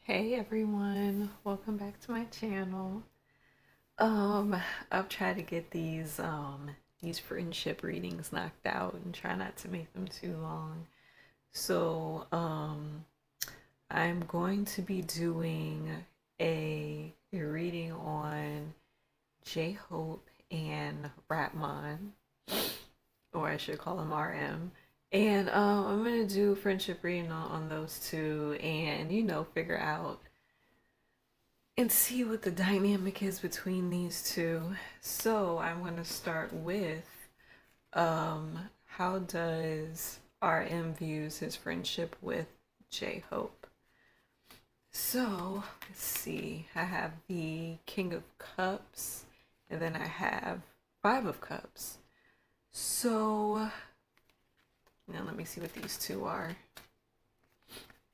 Hey everyone, welcome back to my channel. I've tried to get these friendship readings knocked out and try not to make them too long. So, I'm going to be doing a reading on J-Hope and Ratmon, or I should call him RM. And I'm gonna do friendship reading on those two and figure out and see what the dynamic is between these two. So I'm going to start with how does RM views his friendship with J Hope? So let's see. I have the King of Cups, and then I have Five of Cups. So now let me see what these two are.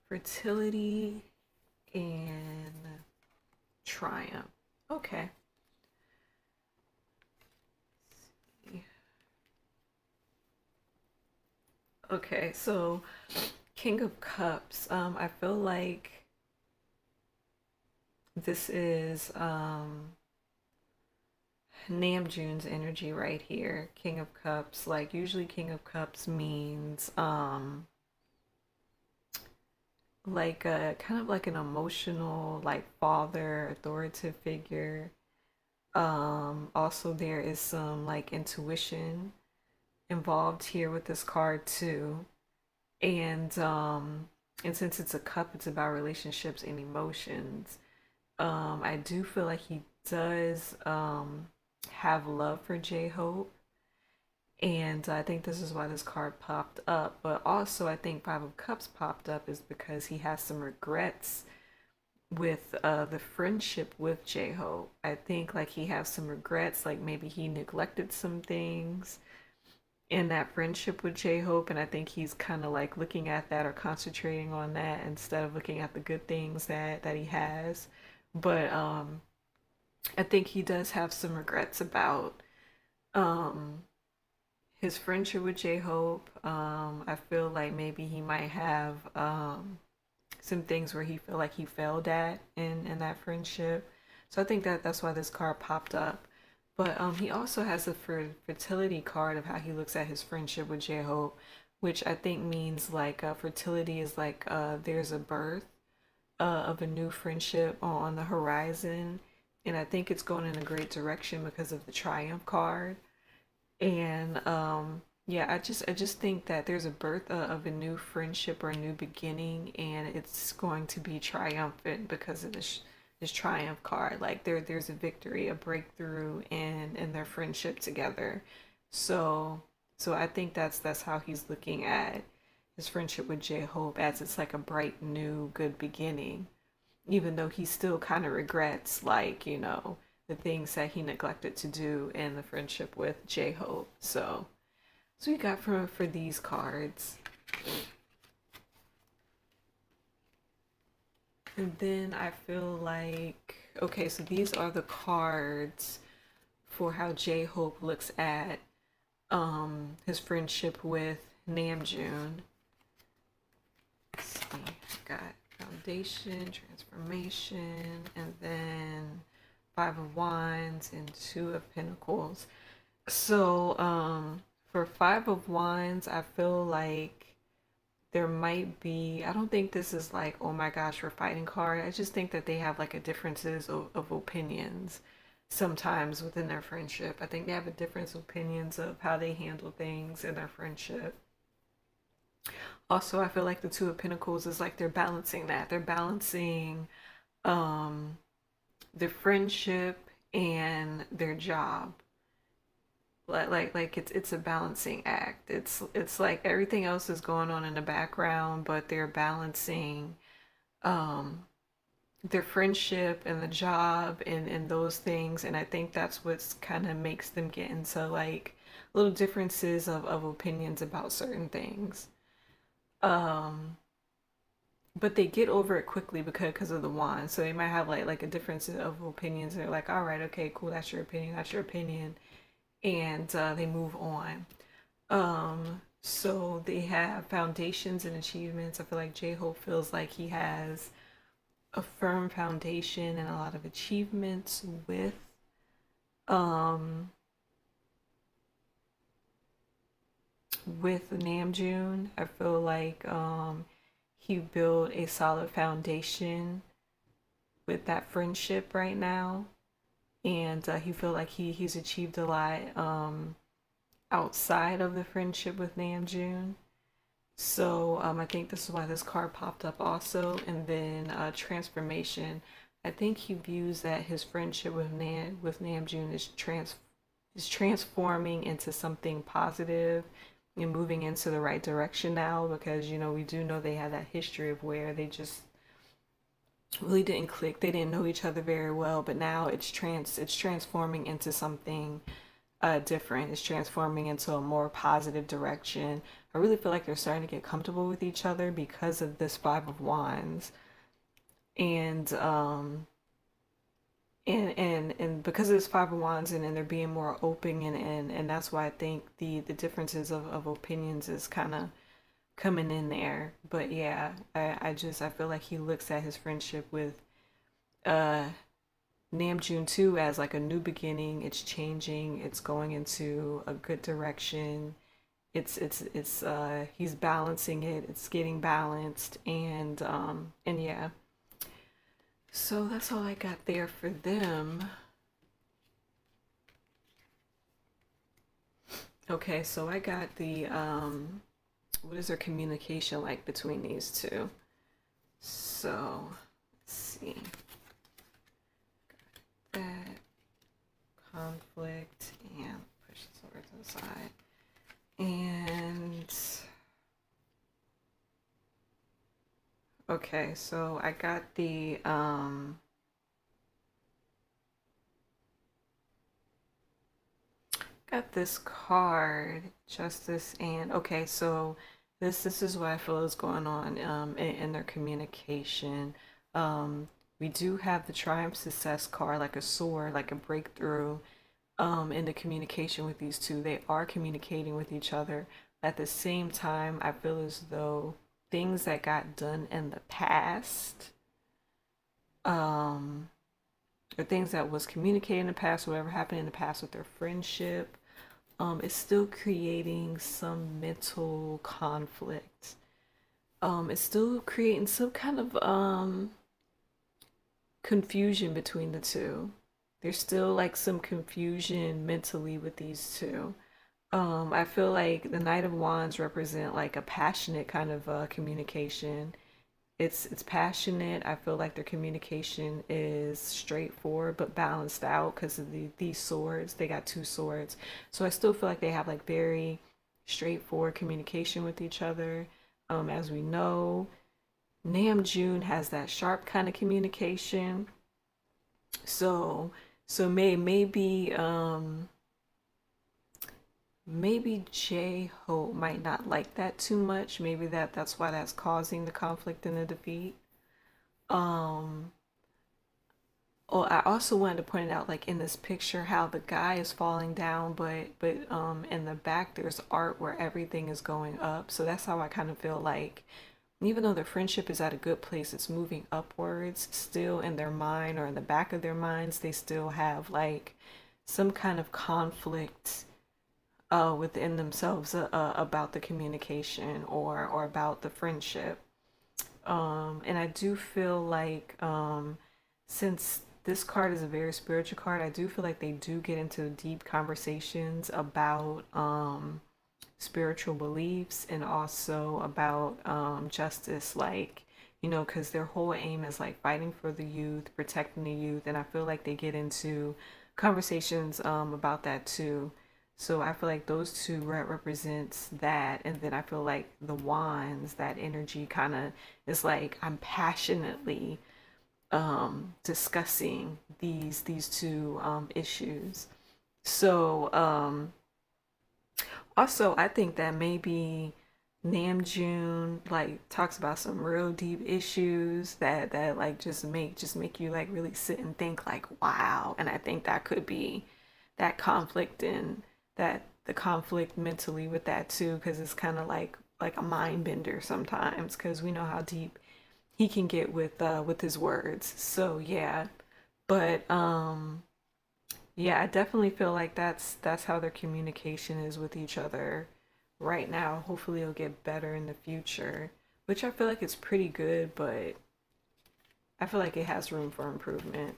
Fertility and Triumph. Okay. Okay, so King of Cups. I feel like this is Namjoon's energy right here. King of Cups. Like usually King of Cups means like a kind of like an emotional like father, authoritative figure. Also there is some like intuition involved here with this card too. And since it's a cup, it's about relationships and emotions. I do feel like he does have love for J-Hope, and I think this is why this card popped up. But also, I think Five of Cups popped up is because he has some regrets with the friendship with J-Hope. I think like he has some regrets, like maybe he neglected some things in that friendship with J-Hope, and I think he's kind of like looking at that or concentrating on that instead of looking at the good things that he has. But I think he does have some regrets about um his friendship with J-Hope. I feel like maybe he might have some things where he feel like he failed at in that friendship. So I think that that's why this card popped up. But he also has a fertility card of how he looks at his friendship with J-Hope, which I think means like fertility is like there's a birth of a new friendship on the horizon. And I think it's going in a great direction because of the Triumph card. And yeah, I just think that there's a birth of a new friendship or a new beginning, and it's going to be triumphant because of this Triumph card. Like there's a victory, a breakthrough in their friendship together. So so I think that's how he's looking at his friendship with J Hope, as it's like a bright new good beginning, even though he still kind of regrets, like, the things that he neglected to do in the friendship with J Hope. So we got for these cards. And then I feel like, okay, so these are the cards for how J Hope looks at his friendship with Namjoon. Let's see, I got Foundation, Transformation, and then Five of Wands and Two of Pentacles. So, for Five of Wands, I feel like there might be, I don't think this is like, oh my gosh, we're fighting card. I just think that they have like a differences of opinions sometimes within their friendship. I think they have a difference of opinions of how they handle things in their friendship. Also, I feel like the Two of Pentacles is like they're balancing that. They're balancing um the friendship and their job. Like it's a balancing act. It's like everything else is going on in the background, but they're balancing um their friendship and the job and those things. And I think that's what's kind of makes them get into like little differences of opinions about certain things. Um but they get over it quickly because of the wand. So they might have like a difference of opinions. They're like, all right, okay, cool, that's your opinion, that's your opinion, and they move on. So they have foundations and achievements. I feel like J Hope feels like he has a firm foundation and a lot of achievements um with Namjoon. I feel like he built a solid foundation with that friendship right now, and he feel like he's achieved a lot outside of the friendship with Namjoon. So I think this is why this card popped up also. And then transformation. I think he views that his friendship with Namjoon is transforming into something positive and moving into the right direction now, because we do know they had that history of where they just really didn't click. They didn't know each other very well, but now it's transforming into something different. It's transforming into a more positive direction. I really feel like they're starting to get comfortable with each other because of this Five of Wands, and and because of this Five of Wands, and they're being more open, and that's why I think the differences of opinions is kind of coming in there. But yeah, I feel like he looks at his friendship with uh Namjoon too as like a new beginning. It's changing. It's going into a good direction. It's he's balancing it. It's getting balanced, and yeah. So that's all I got there for them. Okay, so I got the what is their communication like between these two? So let's see. That conflict, and push this over to the side. And okay, so I got this card, Justice, and okay, so this is what I feel is going on in their communication. We do have the Triumph Success card, like a sword, like a breakthrough in the communication with these two. They are communicating with each other. At the same time, I feel as though things that got done in the past, um, or things that was communicated in the past, whatever happened in the past with their friendship, is still creating some mental conflict. It's still creating some kind of confusion between the two. There's still like some confusion mentally with these two. I feel like the Knight of Wands represent like a passionate kind of communication. It's passionate. I feel like their communication is straightforward but balanced out because of these swords. They got two swords, so I still feel like they have like very straightforward communication with each other. As we know, Namjoon has that sharp kind of communication. So maybe J-Hope might not like that too much. Maybe that's why that's causing the conflict and the defeat. Um, oh, I also wanted to point out, like in this picture, how the guy is falling down, but in the back there's art where everything is going up. So that's how I kind of feel like, even though their friendship is at a good place, it's moving upwards. Still in their mind, or in the back of their minds, they still have like some kind of conflict within themselves about the communication, or about the friendship. And I do feel like since this card is a very spiritual card, I do feel like they do get into deep conversations about spiritual beliefs, and also about justice, like, because their whole aim is like fighting for the youth, protecting the youth, and I feel like they get into conversations about that too. So I feel like those two represents that, and then I feel like the wands, that energy kind of is like, I'm passionately discussing these two issues. So also, I think that maybe Namjoon like talks about some real deep issues that like just make you like really sit and think like, wow. And I think that could be that conflict, and that the conflict mentally with that too, because it's kind of like a mind bender sometimes, because we know how deep he can get with his words. So yeah, but yeah, I definitely feel like that's how their communication is with each other right now. Hopefully it'll get better in the future, which I feel like it's pretty good, but I feel like it has room for improvement.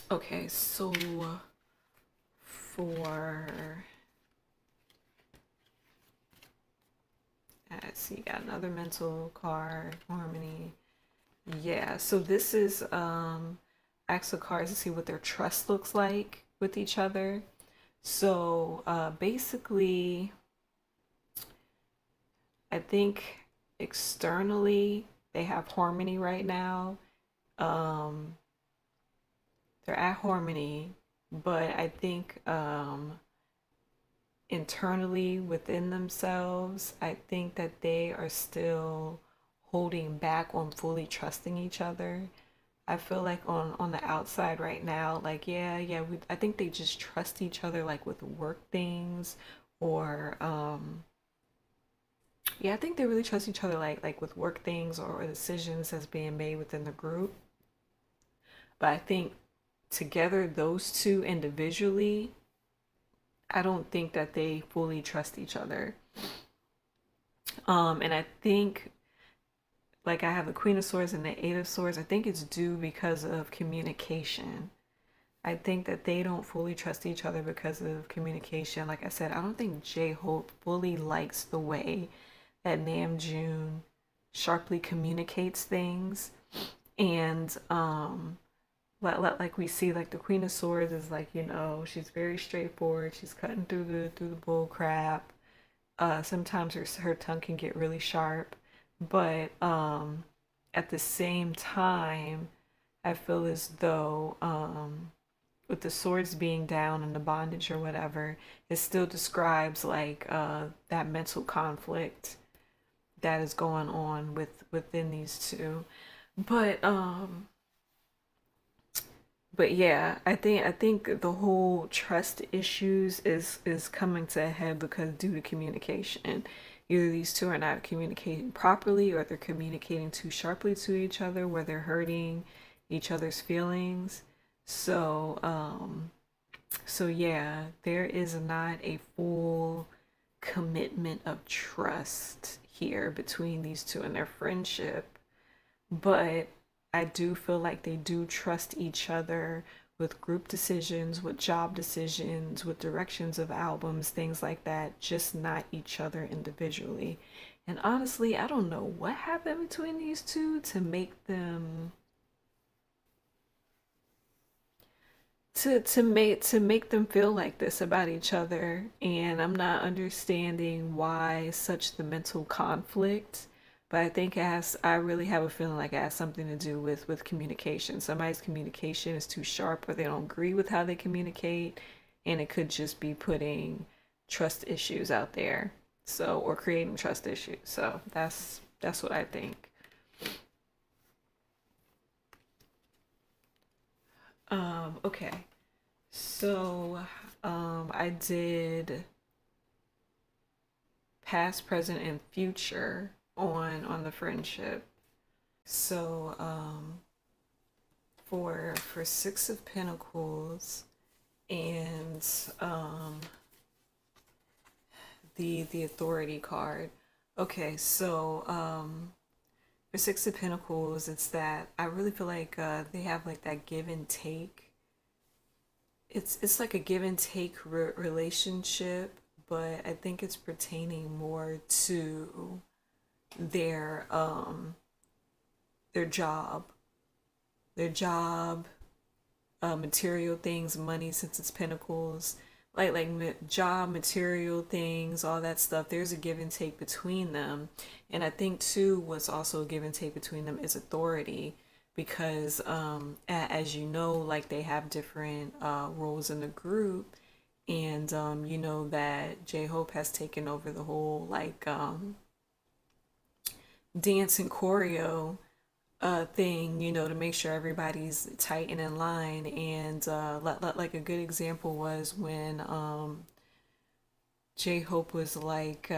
Okay, so for let's see, got another mental card, harmony. Yeah, so this is ask the cards to see what their trust looks like with each other. So basically, I think externally they have harmony right now. Um, they're at harmony, but I think internally within themselves, I think that they are still holding back on fully trusting each other. I feel like on the outside right now, like I think they just trust each other like with work things or yeah, I think they really trust each other like with work things or decisions that's being made within the group. But I think together those two individually, I don't think that they fully trust each other. And I think like I have the Queen of Swords and the Eight of Swords, I think it's due because of communication. I think that they don't fully trust each other because of communication. Like I said, I don't think J-Hope fully likes the way that Namjoon sharply communicates things. And like we see, like the Queen of Swords is like, she's very straightforward. She's cutting through the bull crap. Sometimes her tongue can get really sharp, but at the same time, I feel as though with the swords being down and the bondage or whatever, it still describes like that mental conflict that is going on within these two. But but yeah, I think the whole trust issues is coming to a head because due to communication. Either these two are not communicating properly or they're communicating too sharply to each other where they're hurting each other's feelings. So so yeah, there is not a full commitment of trust here between these two and their friendship. But I do feel like they do trust each other with group decisions, with job decisions, with directions of albums, things like that, just not each other individually. And honestly, I don't know what happened between these two to make them feel like this about each other, and I'm not understanding why such the mental conflict. But I think I really have a feeling like it has something to do with communication. Somebody's communication is too sharp or they don't agree with how they communicate, and it could just be putting trust issues out there. So, or creating trust issues. So that's what I think. Okay. So, I did past, present, and future on the friendship. So, for Six of Pentacles and the Authority card. Okay, so for Six of Pentacles, it's that I really feel like they have like that give and take. It's like a give and take relationship, but I think it's pertaining more to their um their job, their job, material things, money since it's pentacles, like job, material things, all that stuff. There's a give and take between them, and I think too what's also a give and take between them is authority because as you know, like they have different roles in the group, and you know that J Hope has taken over the whole like dance and choreo thing, to make sure everybody's tight and in line. And like a good example was when J Hope was like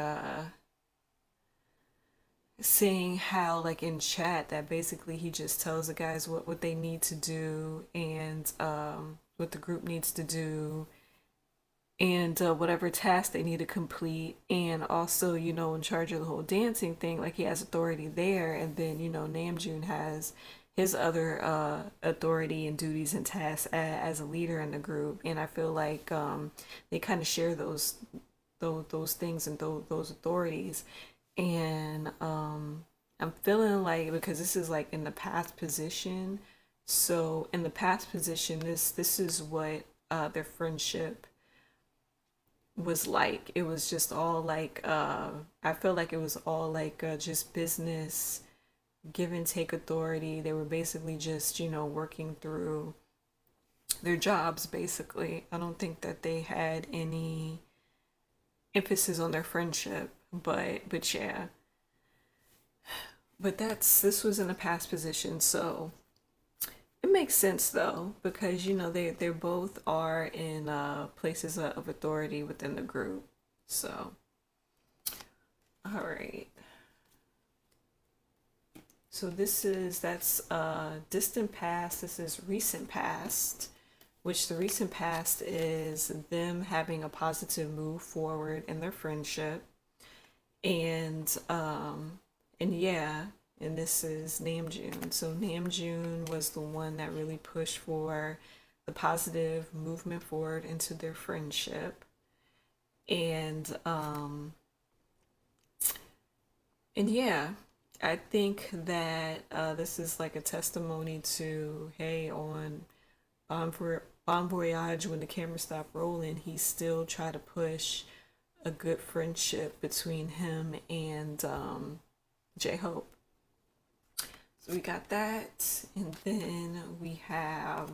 saying how like in chat that basically he just tells the guys what they need to do and what the group needs to do and whatever task they need to complete, and also in charge of the whole dancing thing, like he has authority there, and then Namjoon has his other authority and duties and tasks as a leader in the group. And I feel like they kind of share those things and those authorities. And I'm feeling like, because this is like in the past position, so in the past position, this is what their friendship was like. It was just all like I feel like it was all like just business, give and take authority. They were basically just working through their jobs basically. I don't think that they had any emphasis on their friendship, but yeah. But this was in a past position, so it makes sense though, because they both are in places of authority within the group. So all right. So that's distant past. This is recent past, which the recent past is them having a positive move forward in their friendship. And yeah, and this is Namjoon. So Namjoon was the one that really pushed for the positive movement forward into their friendship. And yeah, I think that this is like a testimony to, hey, on Bon Voyage, when the camera stopped rolling, he still tried to push a good friendship between him and J-Hope. So we got that, and then we have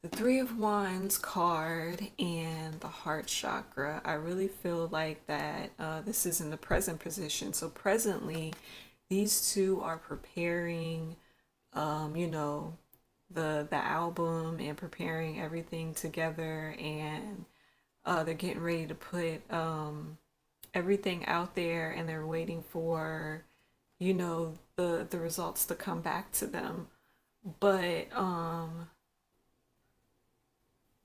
the Three of Wands card and the heart chakra. I really feel like that this is in the present position. So presently, these two are preparing, the album and preparing everything together, and they're getting ready to put everything out there, and they're waiting for the results to come back to them. But um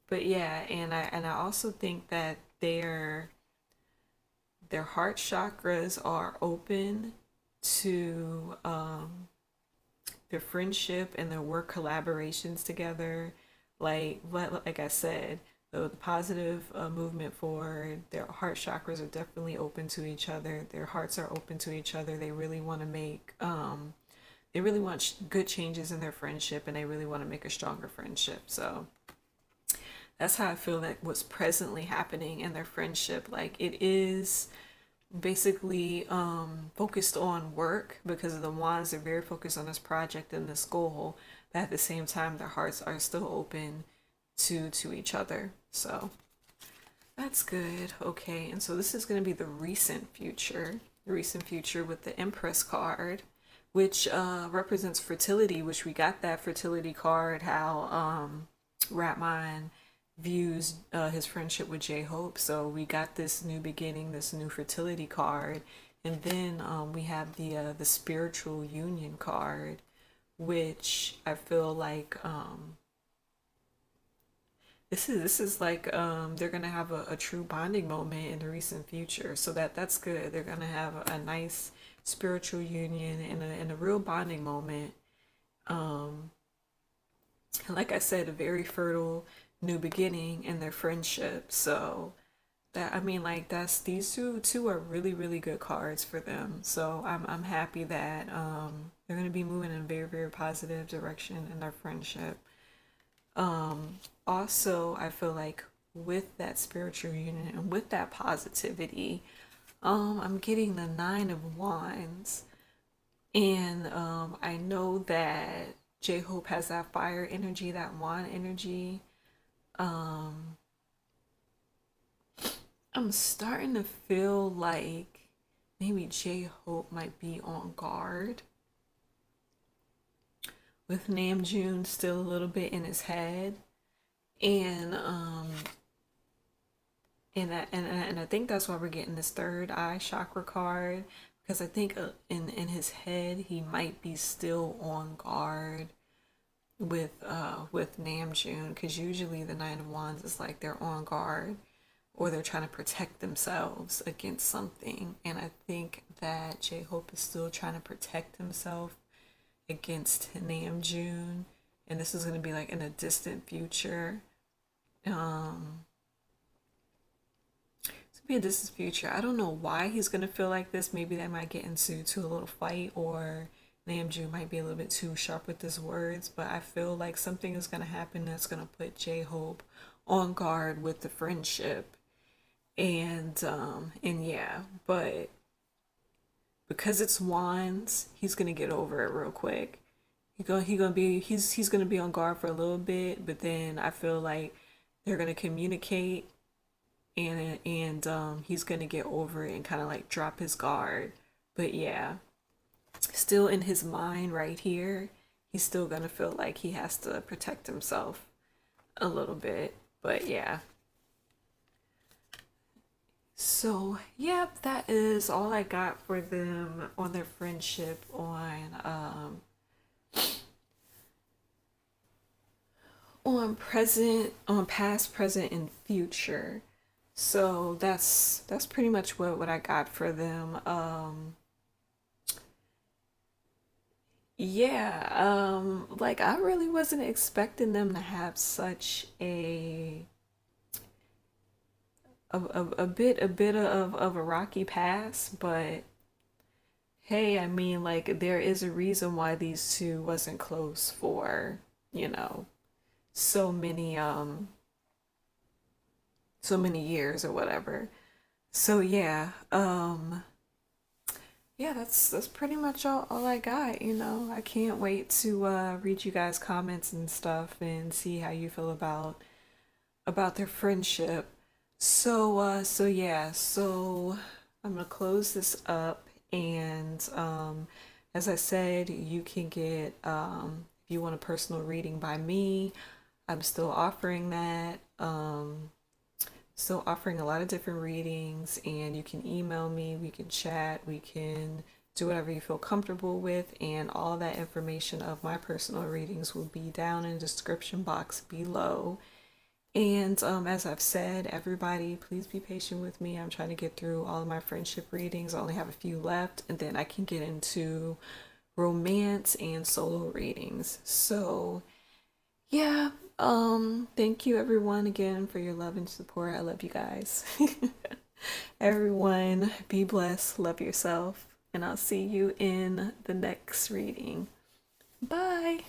but yeah, and I also think that their heart chakras are open to their friendship and their work collaborations together. Like I said, the positive movement forward, their heart chakras are definitely open to each other. Their hearts are open to each other. They really want to make they really want good changes in their friendship, and they really want to make a stronger friendship. So that's how I feel that what's presently happening in their friendship. Like, it is basically focused on work because of the wands. They're very focused on this project and this goal, but at the same time their hearts are still open to each other. So that's good. Okay, and so this is going to be the recent future. The recent future with the Empress card, which represents fertility, which we got that fertility card, how Ratman views his friendship with J-Hope. So we got this new beginning, this new fertility card. And then we have the spiritual union card, which I feel like this is like they're gonna have a true bonding moment in the recent future. So that's good. They're gonna have a nice spiritual union and a real bonding moment. Um, and like I said, a very fertile new beginning in their friendship. So that, I mean, like, that's, these two are really really good cards for them. So I'm happy that they're gonna be moving in a very very positive direction in their friendship. Also, I feel like with that spiritual union and with that positivity, I'm getting the Nine of Wands, and I know that J Hope has that fire energy, that wand energy. Um, I'm starting to feel like maybe J Hope might be on guard with Namjoon still a little bit in his head, and and I think that's why we're getting this third eye chakra card, because I think in his head he might be still on guard with Namjoon, because usually the Nine of Wands is like they're on guard or they're trying to protect themselves against something, and I think that J-Hope is still trying to protect himself against Namjoon, and this is going to be like in a distant future. Um, it's gonna be a distant future. I don't know why he's gonna feel like this. Maybe they might get into a little fight, or Namjoon might be a little bit too sharp with his words. But I feel like something is gonna happen that's gonna put J Hope on guard with the friendship, and yeah. But because it's wands, he's gonna get over it real quick. He's gonna be on guard for a little bit, but then I feel like they're gonna communicate, and he's gonna get over it and kind of like drop his guard. But yeah, still in his mind right here, he's still gonna feel like he has to protect himself a little bit. But yeah. So, yep, that is all I got for them on their friendship on present, on past, present, and future. So that's pretty much what I got for them. Yeah, like I really wasn't expecting them to have such a bit of a rocky past, but hey, I mean, like there is a reason why these two wasn't close for, you know, so many so many years or whatever. So yeah, that's pretty much all I got, you know. I can't wait to read you guys' comments and stuff and see how you feel about their friendship. So yeah, so I'm gonna close this up, and as I said, you can get if you want a personal reading by me, I'm still offering that. Still offering a lot of different readings, and you can email me, we can chat, we can do whatever you feel comfortable with, and all that information of my personal readings will be down in the description box below. And as I've said, everybody, please be patient with me. I'm trying to get through all of my friendship readings. I only have a few left, and then I can get into romance and solo readings. So, yeah, thank you everyone again for your love and support. I love you guys. Everyone, be blessed, love yourself, and I'll see you in the next reading. Bye.